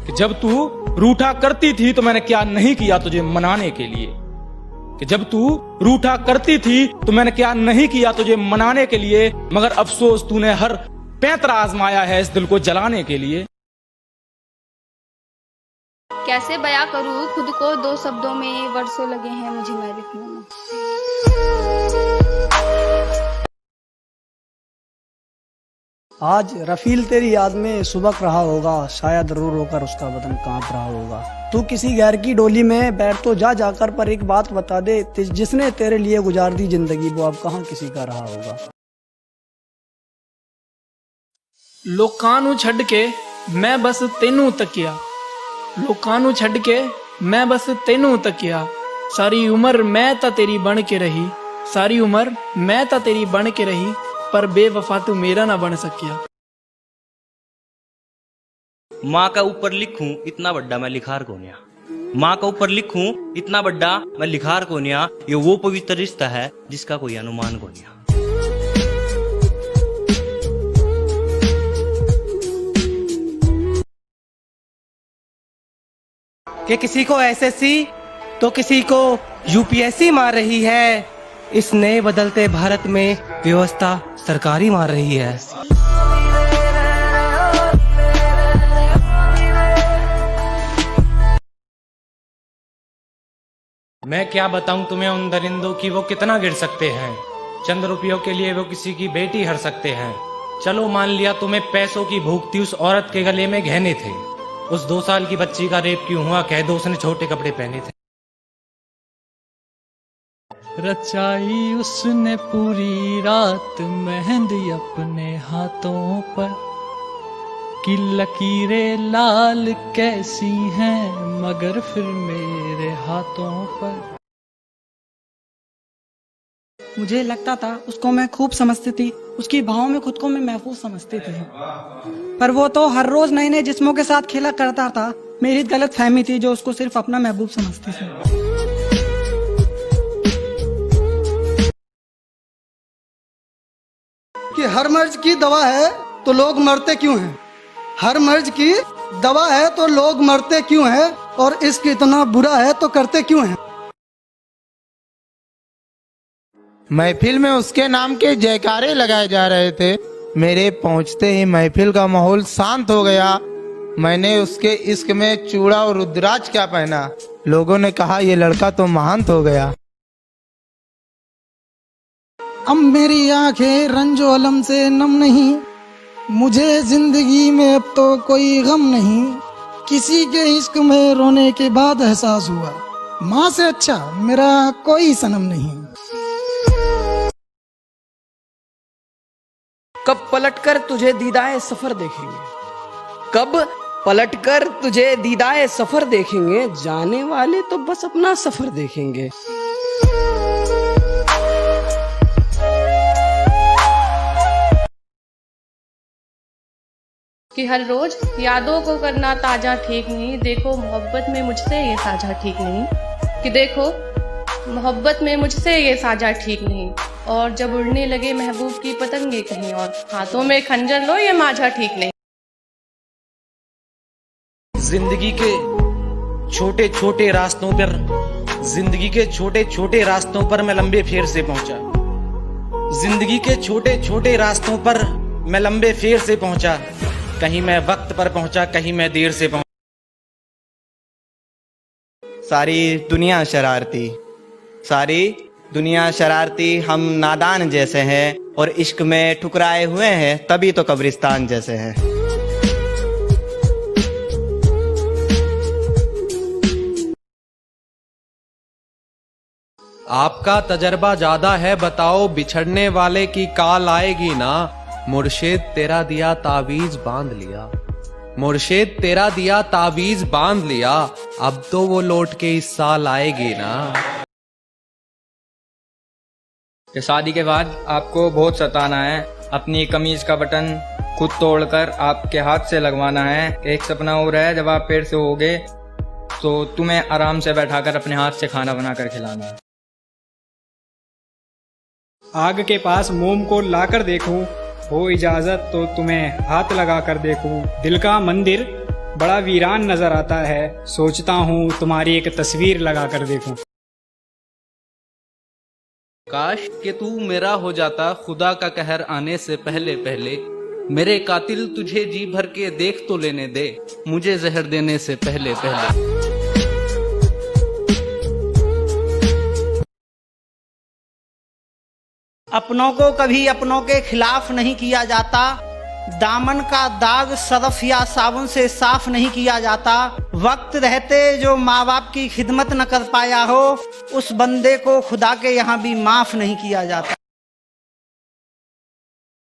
कि जब तू रूठा करती थी तो मैंने क्या नहीं किया तुझे मनाने के लिए, कि जब तू रूठा करती थी तो मैंने क्या नहीं किया तुझे मनाने के लिए, मगर अफसोस तूने हर पैंतरा आजमाया है इस दिल को जलाने के लिए। कैसे बयां करूं खुद को 2 शब्दों में, वर्षों लगे हैं मुझे मैं लिखने में। आज रफील तेरी याद में सुबक रहा होगा, शायद रो रो कर उसका बदन कांप रहा होगा। तू किसी गैर की डोली में बैठ तो जा जाकर, पर एक बात बता दे, जिसने तेरे लिए गुजार दी जिंदगी वो अब कहाँ किसी का रहा होगा। लोकां नू छड़ के मैं बस तेनू तकिया, लोकां नू छड़ के मैं बस तेनू तकिया, सारी उम्र मैं ता तेरी बन के रही, सारी उम्र मैं ता तेरी बन के रही, पर बेवफा तू मेरा ना बन सकिया। माँ का ऊपर लिखूं इतना बड़ा मैं लिखार कोनिया, माँ का ऊपर लिखूं इतना बड़ा मैं लिखार कोनिया, ये वो पवित्र रिश्ता है जिसका कोई अनुमान कोनिया। कि किसी को एसएससी तो किसी को यूपीएससी मार रही है, इस नए बदलते भारत में व्यवस्था सरकारी मार रही है। मैं क्या बताऊं तुम्हें उन दरिंदों की वो कितना गिर सकते हैं, चंद रुपयों के लिए वो किसी की बेटी हर सकते हैं। चलो मान लिया तुम्हें पैसों की भूख थी, उस औरत के गले में गहने थे, उस 2 साल की बच्ची का रेप क्यों हुआ, कह दो उसने छोटे कपड़े पहने थे। रचाई उसने पूरी रात मेहंदी अपने हाथों पर, कि लकीरें लाल कैसी हैं मगर फिर मेरे हाथों पर। मुझे लगता था उसको मैं खूब समझती थी, उसकी भावों में खुद को मैं महफूज समझती थी, पर वो तो हर रोज नए नए जिस्मों के साथ खेला करता था। मेरी गलत फहमी थी जो उसको सिर्फ अपना महबूब समझती थी। कि हर मर्ज की दवा है तो लोग मरते क्यों हैं, हर मर्ज की दवा है तो लोग मरते क्यों हैं, और इश्क इतना बुरा है तो करते क्यों हैं। महफिल में उसके नाम के जयकारे लगाए जा रहे थे, मेरे पहुंचते ही महफिल का माहौल शांत हो गया। मैंने उसके इश्क में चूड़ा और रुद्राक्ष क्या पहना, लोगों ने कहा ये लड़का तो महांत हो गया। अब मेरी आंखें रंजो अलम से नम नहीं, मुझे जिंदगी में अब तो कोई गम नहीं, किसी के इश्क में रोने के बाद एहसास हुआ माँ से अच्छा मेरा कोई सनम नहीं। कब पलटकर तुझे दीदाए सफर देखेंगे, कब पलटकर तुझे दीदाए सफर देखेंगे, जाने वाले तो बस अपना सफर देखेंगे। कि हर रोज यादों को करना ताजा ठीक नहीं, देखो मोहब्बत में मुझसे ये साझा ठीक नहीं, कि देखो मोहब्बत में मुझसे ये साझा ठीक नहीं, और जब उड़ने लगे महबूब की पतंगे कहीं और, हाथों में खंजर लो ये माझा ठीक नहीं। जिंदगी के छोटे छोटे रास्तों पर, जिंदगी के छोटे छोटे रास्तों पर मैं लंबे फेर से पहुंचा, जिंदगी के छोटे छोटे रास्तों पर मैं लंबे फेर से पहुंचा, कहीं मैं वक्त पर पहुंचा कहीं मैं देर से पहुंचा। सारी दुनिया शरारती, सारी दुनिया शरारती, हम नादान जैसे हैं और इश्क में ठुकराए हुए हैं, तभी तो कब्रिस्तान जैसे हैं। आपका तजर्बा ज्यादा है, बताओ बिछड़ने वाले की काल आएगी ना, मुर्शिद तेरा दिया तावीज बांध लिया, मुर्शिद तेरा दिया तावीज बांध लिया, अब तो वो लौट के इस साल आएगी ना। कि शादी के बाद आपको बहुत सताना है, अपनी कमीज का बटन खुद तोड़कर आपके हाथ से लगवाना है। एक सपना और है, जब आप पेड़ से होगे तो तुम्हें आराम से बैठाकर अपने हाथ से खाना बनाकर खिलाना है। आग के पास मोम को लाकर देखूं, हो इजाजत तो तुम्हें हाथ लगाकर देखूं, दिल का मंदिर बड़ा वीरान नजर आता है। सोचता हूँ तुम्हारी एक तस्वीर लगा कर देखूं। काश कि तू मेरा हो जाता खुदा का कहर आने से पहले पहले। मेरे कातिल तुझे जी भर के देख तो लेने दे, मुझे जहर देने से पहले पहले। अपनों को कभी अपनों के खिलाफ नहीं किया जाता। दामन का दाग सरफ या साबुन से साफ नहीं किया जाता। वक्त रहते जो माँ बाप की खिदमत न कर पाया हो, उस बंदे को खुदा के यहाँ भी माफ नहीं किया जाता।